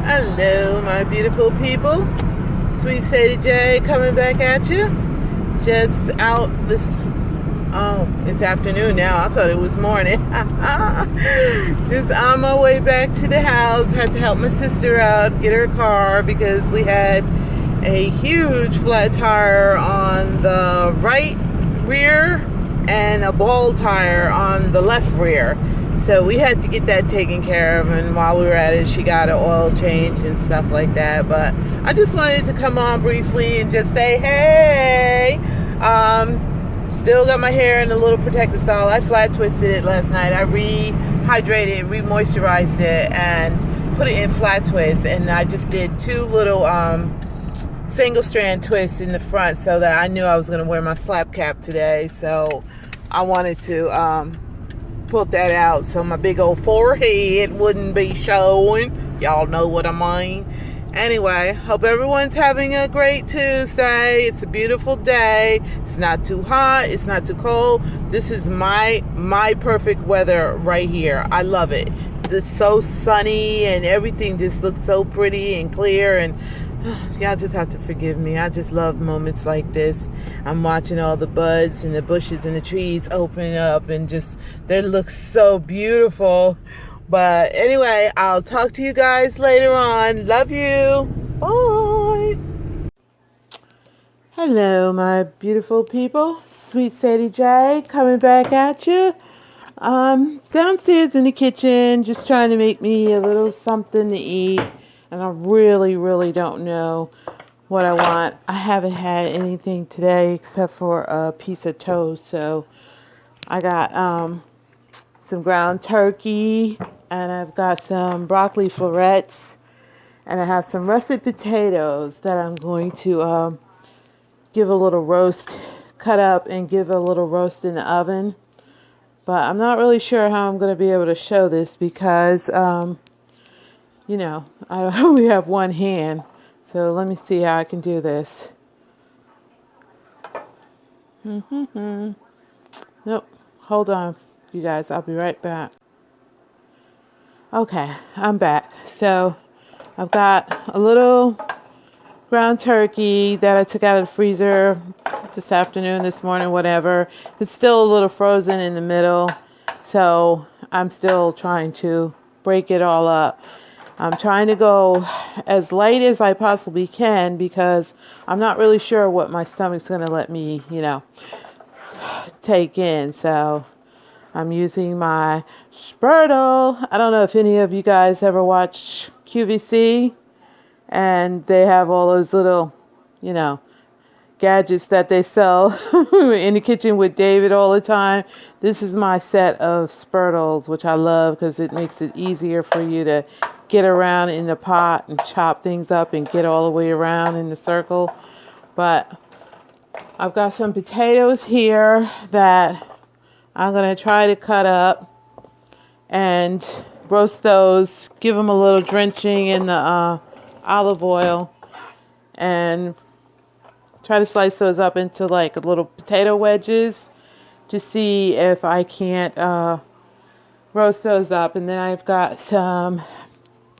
Hello, my beautiful people. Sweet Sadie J coming back at you. Just out this, it's afternoon now. I thought it was morning. Just on my way back to the house. Had to help my sister out, get her car because we had a huge flat tire on the right rear and a bald tire on the left rear. So we had to get that taken care of, and while we were at it, she got an oil change and stuff like that. But I just wanted to come on briefly and just say, hey, still got my hair in a little protective style. I flat twisted it last night. I rehydrated, re-moisturized it, and put it in flat twist. And I just did two little single strand twists in the front so that I knew I was going to wear my slap cap today. So I wanted to pull that out so my big old forehead wouldn't be showing. Y'all know what I mean. Anyway, hope everyone's having a great Tuesday. It's a beautiful day. It's not too hot. It's not too cold. This is my perfect weather right here. I love it. It's so sunny and everything just looks so pretty and clear, and y'all just have to forgive me. I just love moments like this. I'm watching all the buds and the bushes and the trees opening up, and just they look so beautiful. But anyway, I'll talk to you guys later on. Love you. Bye. Hello, my beautiful people. Sweet Sadie J coming back at you. Downstairs in the kitchen, just trying to make me a little something to eat. And I really don't know what I want. I haven't had anything today except for a piece of toast. So I got some ground turkey, and I've got some broccoli florets, and I have some russet potatoes that I'm going to give a little roast, cut up and give a little roast in the oven. But I'm not really sure how I'm going to be able to show this because you know, I only have one hand, so let me see how I can do this. Nope, hold on, you guys, I'll be right back. Okay, I'm back. So, I've got a little ground turkey that I took out of the freezer this afternoon, this morning, whatever. It's still a little frozen in the middle, so I'm still trying to break it all up. I'm trying to go as light as I possibly can because I'm not really sure what my stomach's going to let me, take in. So I'm using my Spertle. I don't know if any of you guys ever watched QVC, and they have all those little, gadgets that they sell in the kitchen with David all the time. This is my set of Spertles, which I love because it makes it easier for you to get around in the pot and chop things up and get all the way around in the circle. But I've got some potatoes here that I'm going to try to cut up and roast those, give them a little drenching in the olive oil, and try to slice those up into like little potato wedges to see if I can't roast those up. And then I've got some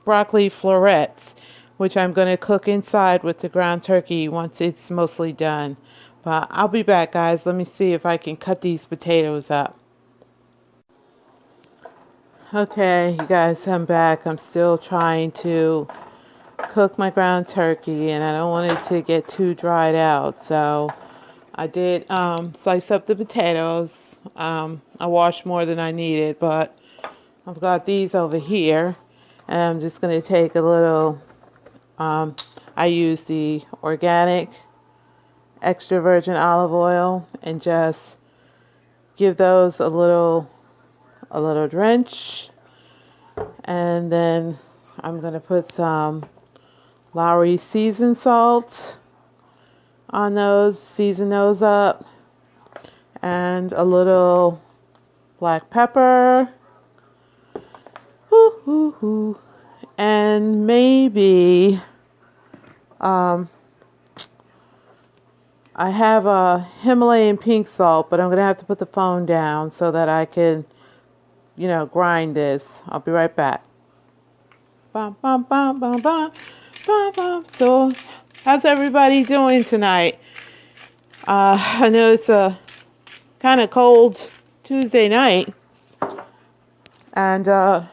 broccoli florets, which I'm going to cook inside with the ground turkey once it's mostly done. But I'll be back, guys. Let me see if I can cut these potatoes up. Okay, you guys, I'm back. I'm still trying to cook my ground turkey, and I don't want it to get too dried out. So I did slice up the potatoes. I washed more than I needed, but I've got these over here. And I'm just going to take a little, I use the organic extra virgin olive oil and just give those a little drench. And then I'm going to put some Lowry seasoned salt on those, season those up, and a little black pepper. And maybe I have a Himalayan pink salt, but I'm going to have to put the phone down so that I can, grind this. I'll be right back. Bum, bum, bum, bum, bum, bum, bum. So, how's everybody doing tonight? I know it's a kind of cold Tuesday night, and tonight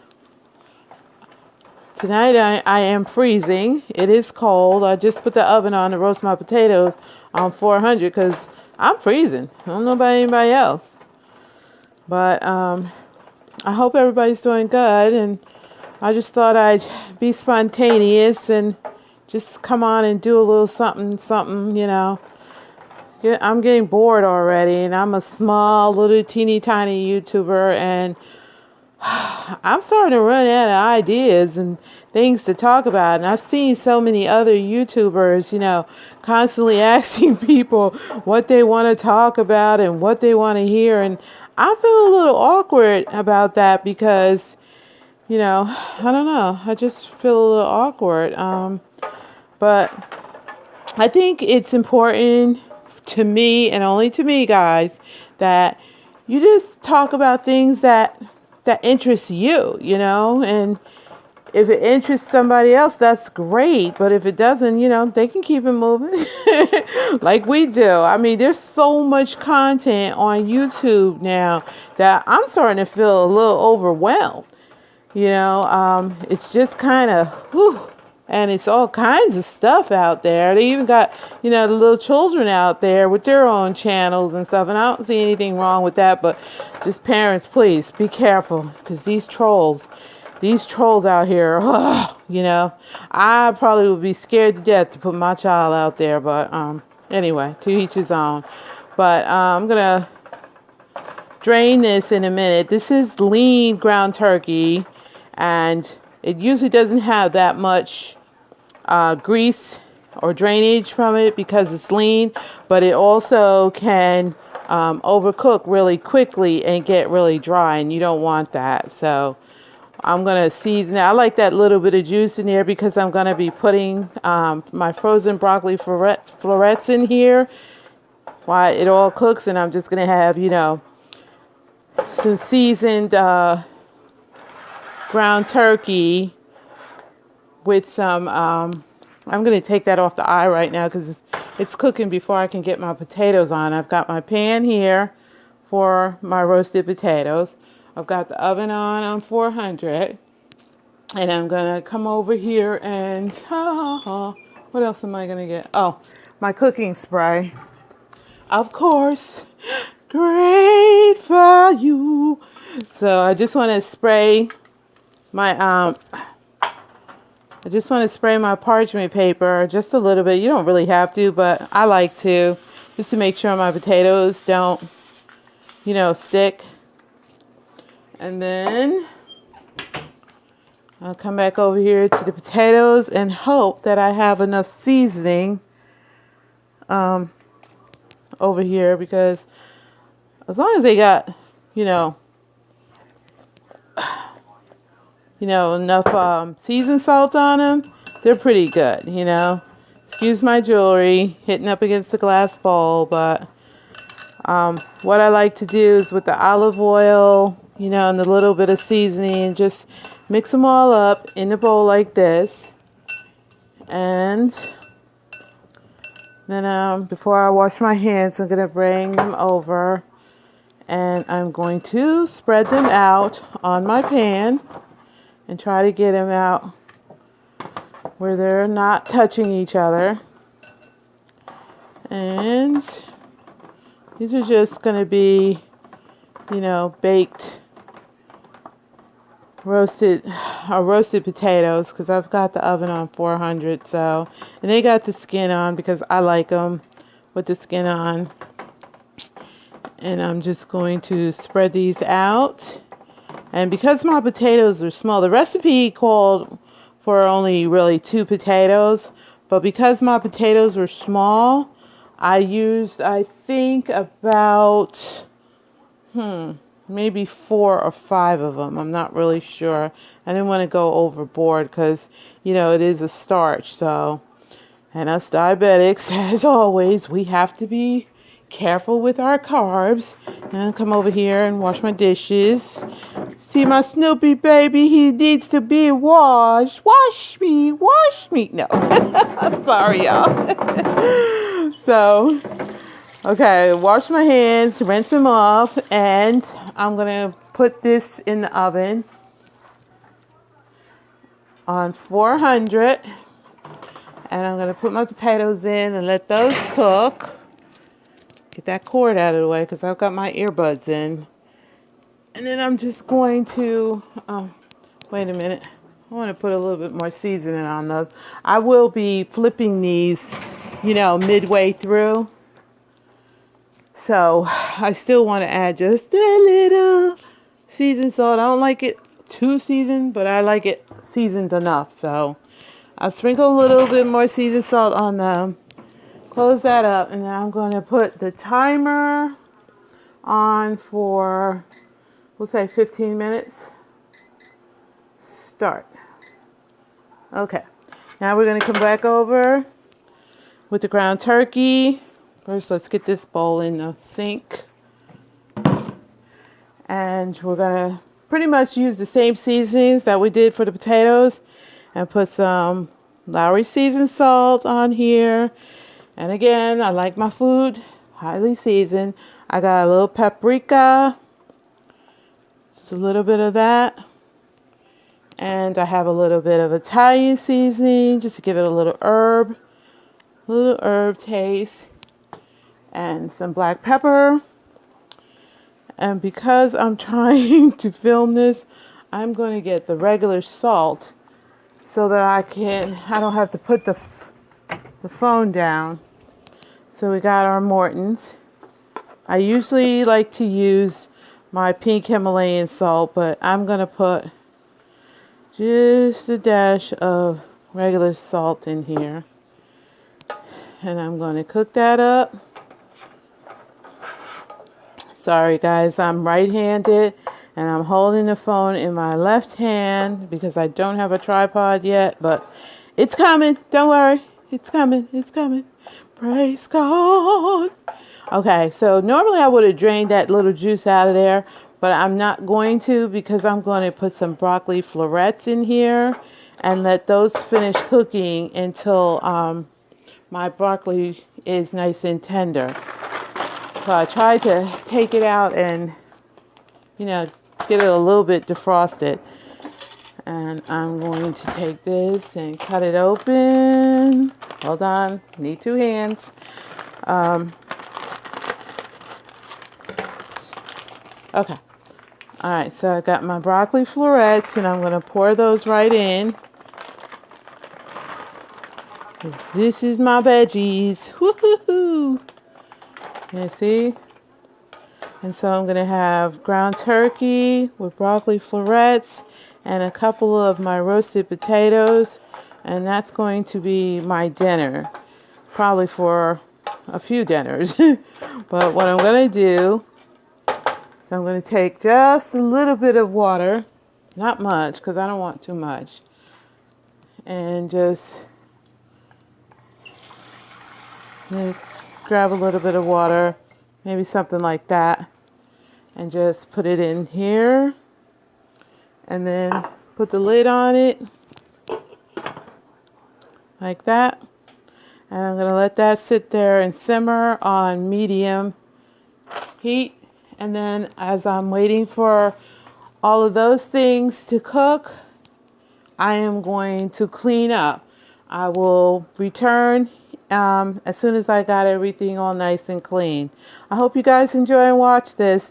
I am freezing. It is cold. I just put the oven on to roast my potatoes on 400 because I'm freezing. I don't know about anybody else, but I hope everybody's doing good, and I just thought I'd be spontaneous and just come on and do a little something, you know. I'm getting bored already, and I'm a small, little, teeny, tiny YouTuber, and I'm starting to run out of ideas and things to talk about. And I've seen so many other YouTubers, you know, constantly asking people what they want to talk about and what they want to hear, and I feel a little awkward about that because, you know, I don't know. I just feel a little awkward. But I think it's important to me, and only to me, guys, that you just talk about things that interest you, you know, and if it interests somebody else, that's great. But if it doesn't, you know, they can keep it moving like we do. I mean, there's so much content on YouTube now that I'm starting to feel a little overwhelmed. You know, it's just kind of, and it's all kinds of stuff out there. They even got, you know, the little children out there with their own channels and stuff. And I don't see anything wrong with that, but just parents, please be careful, because these trolls out here, you know, I probably would be scared to death to put my child out there. But anyway, to each his own. But I'm going to drain this in a minute. This is lean ground turkey, and it usually doesn't have that much grease or drainage from it because it's lean, but it also can overcook really quickly and get really dry, and you don't want that. So I'm going to season it. I like that little bit of juice in there because I'm going to be putting my frozen broccoli florets in here while it all cooks, and I'm just going to have, you know, some seasoned ground turkey with some, I'm going to take that off the eye right now because it's cooking before I can get my potatoes on. I've got my pan here for my roasted potatoes. I've got the oven on 400, and I'm going to come over here and, what else am I going to get? Oh, my cooking spray. Of course, great value. So I just want to spray my parchment paper just a little bit. You don't really have to, but I like to, just to make sure my potatoes don't, you know, stick. And then I'll come back over here to the potatoes and hope that I have enough seasoning over here, because as long as they got, you know, enough seasoned salt on them, they're pretty good, you know. Excuse my jewelry hitting up against the glass bowl, but what I like to do is with the olive oil, you know, and a little bit of seasoning, just mix them all up in the bowl like this. And then before I wash my hands, I'm going to bring them over, and I'm going to spread them out on my pan and try to get them out where they're not touching each other. And these are just going to be, you know, baked roasted potatoes, because I've got the oven on 400. So, and they got the skin on because I like them with the skin on. And I'm just going to spread these out. And because my potatoes are small, the recipe called for only really 2 potatoes, but because my potatoes were small, I used, I think, about maybe 4 or 5 of them. I'm not really sure. I didn't want to go overboard because, you know, it is a starch. So, and us diabetics, as always, we have to be careful with our carbs. And I'll come over here and wash my dishes. See my Snoopy baby, he needs to be washed. Wash me, wash me. No, sorry y'all. So, okay, wash my hands, rinse them off, and I'm gonna put this in the oven on 400, and I'm gonna put my potatoes in and let those cook. Get that cord out of the way because I've got my earbuds in. And then I'm just going to, wait a minute. I want to put a little bit more seasoning on those. I will be flipping these, midway through. So I still want to add just a little seasoned salt. I don't like it too seasoned, but I like it seasoned enough. So I'll sprinkle a little bit more seasoned salt on them. Close that up, and then I'm going to put the timer on for, we'll say 15 minutes. Start. Okay. Now we're going to come back over with the ground turkey. First, let's get this bowl in the sink. And we're going to pretty much use the same seasonings that we did for the potatoes. And put some Lawry seasoned salt on here. And again, I like my food highly seasoned. I got a little paprika. Just a little bit of that. And I have a little bit of Italian seasoning just to give it a little herb taste. And some black pepper. And because I'm trying to film this, I'm going to get the regular salt so that I don't have to put the phone down. So we got our Morton's. I usually like to use my pink Himalayan salt, but I'm going to put just a dash of regular salt in here. And I'm going to cook that up. Sorry guys, I'm right-handed and I'm holding the phone in my left hand because I don't have a tripod yet, but it's coming. Don't worry. It's coming. It's coming. Praise God. Okay, so normally I would have drained that little juice out of there, but I'm not going to because I'm going to put some broccoli florets in here and let those finish cooking until my broccoli is nice and tender. So I tried to take it out and, get it a little bit defrosted. And I'm going to take this and cut it open. Hold on, need two hands. Okay. All right, so I got my broccoli florets and I'm going to pour those right in. This is my veggies. Woo-hoo-hoo. You see? And so I'm going to have ground turkey with broccoli florets and a couple of my roasted potatoes. And that's going to be my dinner. Probably for a few dinners. But what I'm going to do, I'm going to take just a little bit of water. Not much, because I don't want too much. And just grab a little bit of water. Maybe something like that. And just put it in here. And then put the lid on it. Like that. And I'm going to let that sit there and simmer on medium heat. And then as I'm waiting for all of those things to cook, I am going to clean up. I will return as soon as I got everything all nice and clean. I hope you guys enjoy and watch this.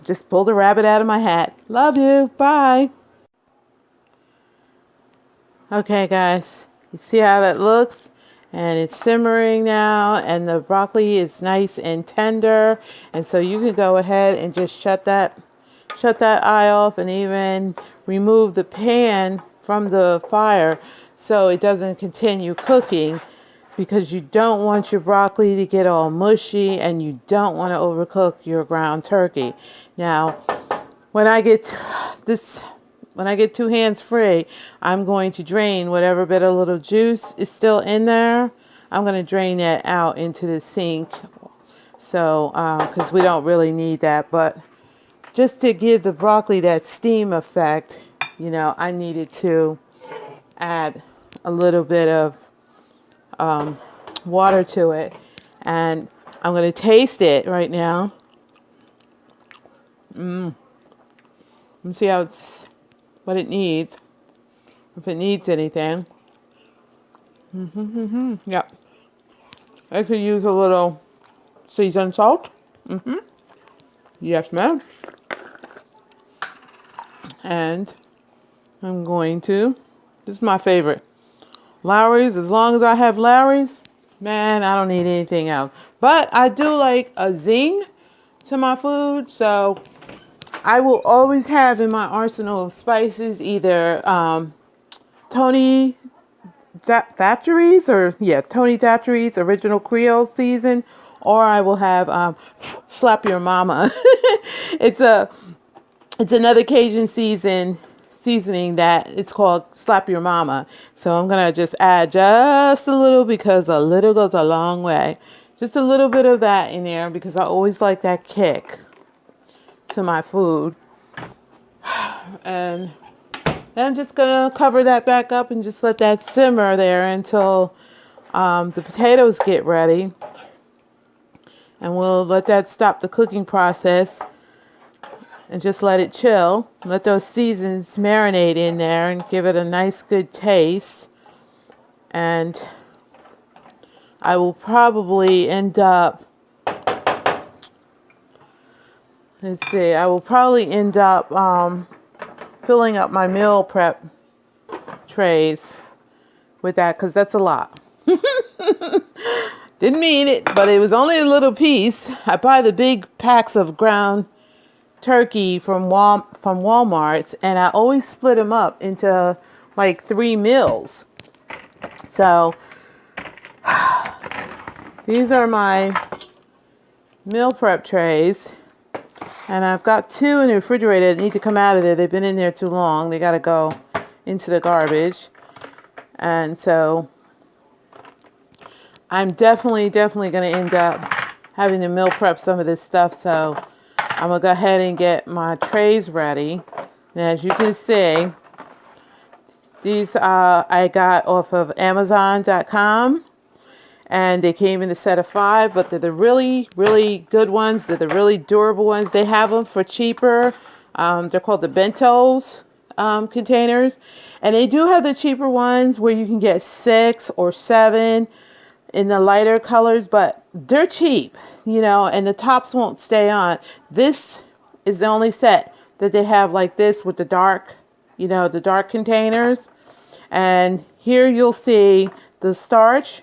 Just pulled a rabbit out of my hat. Love you. Bye. Okay, guys. You see how that looks? And it's simmering now, and the broccoli is nice and tender. And so you can go ahead and just shut that eye off and even remove the pan from the fire so it doesn't continue cooking, because you don't want your broccoli to get all mushy and you don't want to overcook your ground turkey. Now, when I get two hands free, I'm going to drain whatever bit of little juice is still in there. I'm going to drain that out into the sink. So, because we don't really need that, but just to give the broccoli that steam effect, you know, I needed to add a little bit of water to it. And I'm going to taste it right now. Let me see what it needs. If it needs anything. Yep. I could use a little seasoned salt. Yes, ma'am. And I'm going to, this is my favorite, Lawry's. As long as I have Lawry's, man, I don't need anything else. But I do like a zing to my food, so I will always have in my arsenal of spices either Tony Thatchery's Tony Thatchery's Original Creole Season, or I will have Slap Your Mama. It's another Cajun seasoning that it's called Slap Your Mama. So I'm gonna just add just a little, because a little goes a long way. Just a little bit of that in there, because I always like that kick to my food. And then I'm just gonna cover that back up and just let that simmer there until the potatoes get ready. And we'll let that stop the cooking process and just let it chill. Let those seasons marinate in there and give it a nice good taste. And I will probably end up, filling up my meal prep trays with that, because that's a lot. Didn't mean it, but it was only a little piece. I buy the big packs of ground turkey from Walmart, and I always split them up into like 3 meals. So these are my meal prep trays, and I've got 2 in the refrigerator that need to come out of there. They've been in there too long. They got to go into the garbage. And so I'm definitely going to end up having to meal prep some of this stuff. So I'm going to go ahead and get my trays ready. And as you can see, these I got off of Amazon.com. And they came in a set of 5, but they're the really, really good ones. They're the really durable ones. They have them for cheaper. They're called the bentos containers. And they do have the cheaper ones where you can get 6 or 7 in the lighter colors, but they're cheap, you know, and the tops won't stay on. This is the only set that they have like this with the dark, you know, the dark containers. And here you'll see the starch,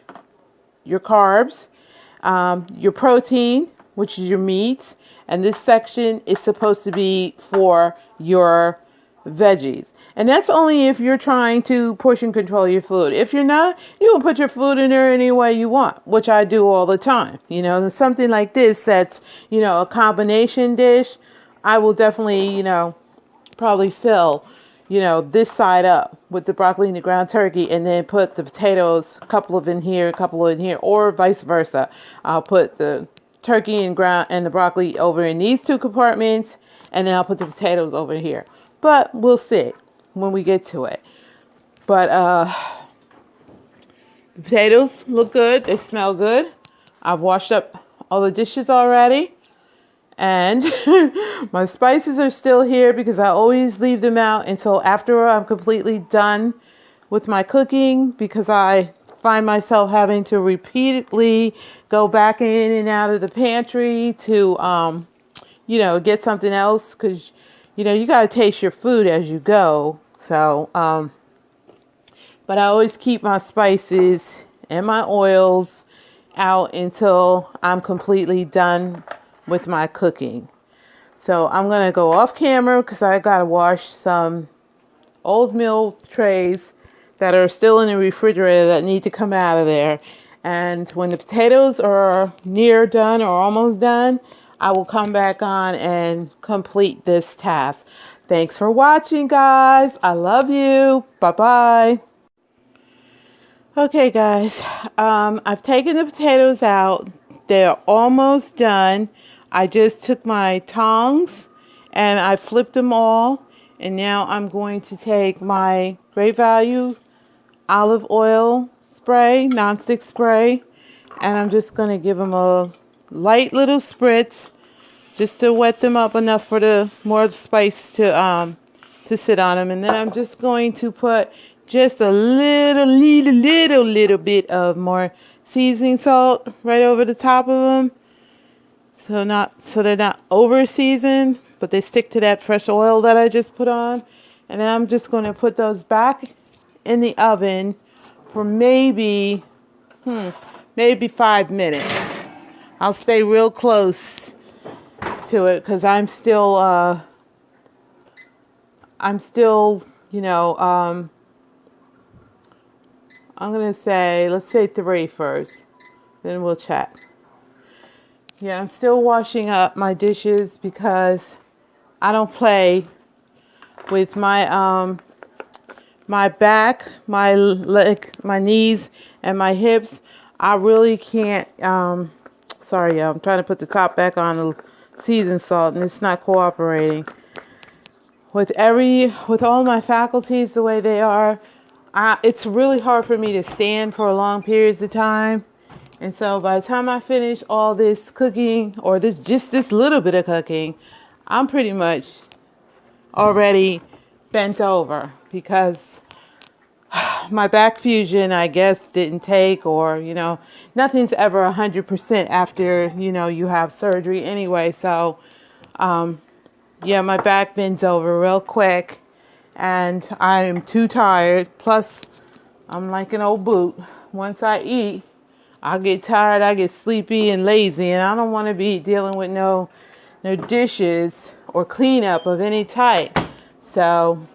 your carbs, your protein, which is your meats, and this section is supposed to be for your veggies. And that's only if you're trying to push and control your food. If you're not, you will put your food in there any way you want, which I do all the time. You know, something like this that's, you know, a combination dish, I will definitely, you know, probably fill, you know, this side up with the broccoli and the ground turkey, and then put the potatoes, a couple of in here, a couple in here, or vice versa. I'll put the turkey and the broccoli over in these 2 compartments, and then I'll put the potatoes over here. But we'll see when we get to it. But the potatoes look good. They smell good. I've washed up all the dishes already. And my spices are still here because I always leave them out until after I'm completely done with my cooking, because I find myself having to repeatedly go back in and out of the pantry to, you know, get something else, because, you know, you got to taste your food as you go. So, but I always keep my spices and my oils out until I'm completely done with my cooking. So I'm going to go off camera because I got to wash some old meal trays that are still in the refrigerator that need to come out of there. And when the potatoes are near done or almost done, I will come back on and complete this task. Thanks for watching, guys. I love you. Bye-bye. Okay, guys. I've taken the potatoes out. They're almost done. I just took my tongs and I flipped them all. And now I'm going to take my Great Value olive oil spray, nonstick spray, and I'm just going to give them a light little spritz just to wet them up enough for the more spice to sit on them. And then I'm just going to put just a little bit of more seasoning salt right over the top of them, so they're not over seasoned, but they stick to that fresh oil that I just put on. And then I'm just going to put those back in the oven for maybe 5 minutes. I'll stay real close to it because I'm still, I'm going to say, let's say 3 first, then we'll chat. Yeah, I'm still washing up my dishes because I don't play with my my back, my leg, my knees, and my hips. I really can't. Sorry, I'm trying to put the top back on the seasoned salt, and it's not cooperating. With all my faculties the way they are, it's really hard for me to stand for long periods of time. And so by the time I finish all this cooking, or this little bit of cooking, I'm pretty much already bent over because my back fusion, I guess, didn't take, or, nothing's ever 100% after, you have surgery anyway. So, my back bends over real quick and I'm too tired. Plus, I'm like an old boot. Once I eat, I get tired, I get sleepy and lazy, and I don't want to be dealing with no dishes or cleanup of any type. So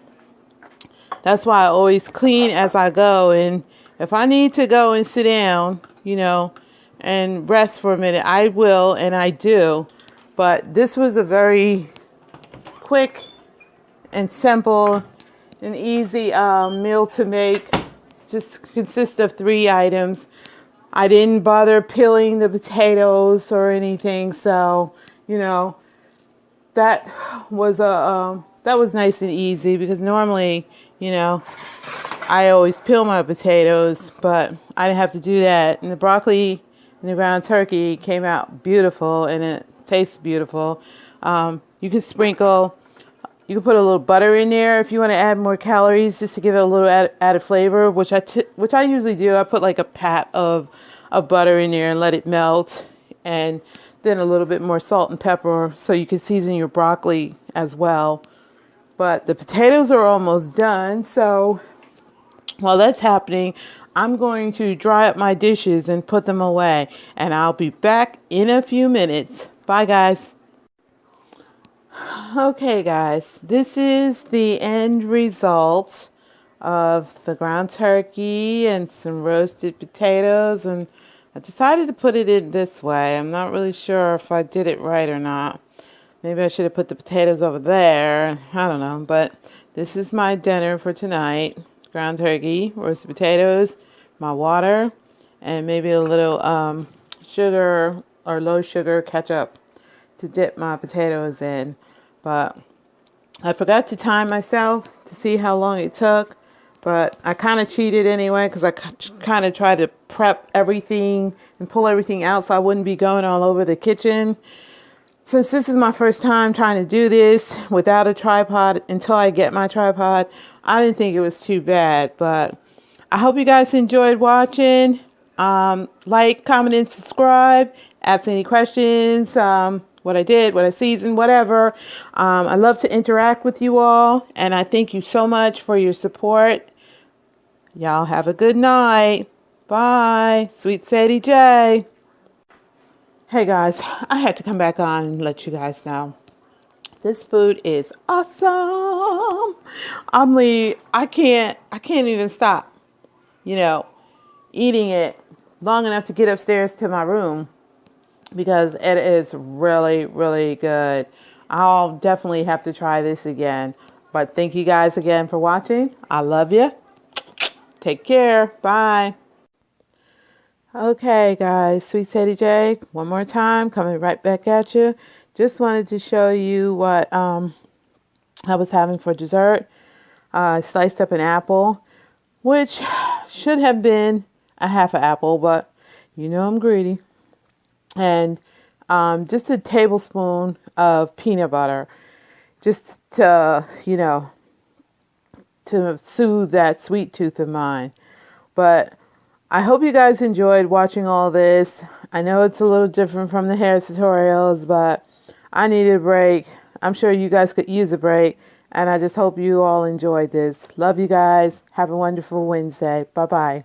that's why I always clean as I go. And if I need to go and sit down, and rest for a minute, I will, and I do. But this was a very quick and simple and easy meal to make. Just consists of 3 items. I didn't bother peeling the potatoes or anything, so that was nice and easy, because normally, I always peel my potatoes, but I didn't have to do that. And the broccoli and the ground turkey came out beautiful, and it tastes beautiful. You can put a little butter in there if you want to add more calories, just to give it a little added flavor, which I usually do. I put like a pat of butter in there and let it melt, and then a little bit more salt and pepper so you can season your broccoli as well. But the potatoes are almost done, so while that's happening, I'm going to dry up my dishes and put them away, and I'll be back in a few minutes. Bye, guys. Okay, guys, this is the end result of the ground turkey and some roasted potatoes, and I decided to put it in this way. I'm not really sure if I did it right or not. Maybe I should have put the potatoes over there. I don't know, but this is my dinner for tonight. Ground turkey, roasted potatoes, my water, and maybe a little sugar or low sugar ketchup to dip my potatoes in. But I forgot to time myself to see how long it took. But I kind of cheated anyway, because I kind of tried to prep everything and pull everything out so I wouldn't be going all over the kitchen. Since this is my first time trying to do this without a tripod until I get my tripod, I didn't think it was too bad. But I hope you guys enjoyed watching. Like, comment, and subscribe. Ask any questions. What I did, what I seasoned, whatever. I love to interact with you all, and I thank you so much for your support. Y'all have a good night. Bye. Sweet Sadie J. Hey guys, I had to come back on and let you guys know. This food is awesome. I can't even stop, eating it long enough to get upstairs to my room, because it is really, really good. I'll definitely have to try this again. But thank you guys again for watching. I love you. Take care. Bye. Okay, guys. Sweet Sadie J, one more time, coming right back at you. just wanted to show you what I was having for dessert. I sliced up an apple, which should have been a half an apple, but you know I'm greedy. And just a tablespoon of peanut butter, just to, to soothe that sweet tooth of mine. But I hope you guys enjoyed watching all this. I know it's a little different from the hair tutorials, but I needed a break. I'm sure you guys could use a break. And I just hope you all enjoyed this. Love you guys. Have a wonderful Wednesday. Bye-bye.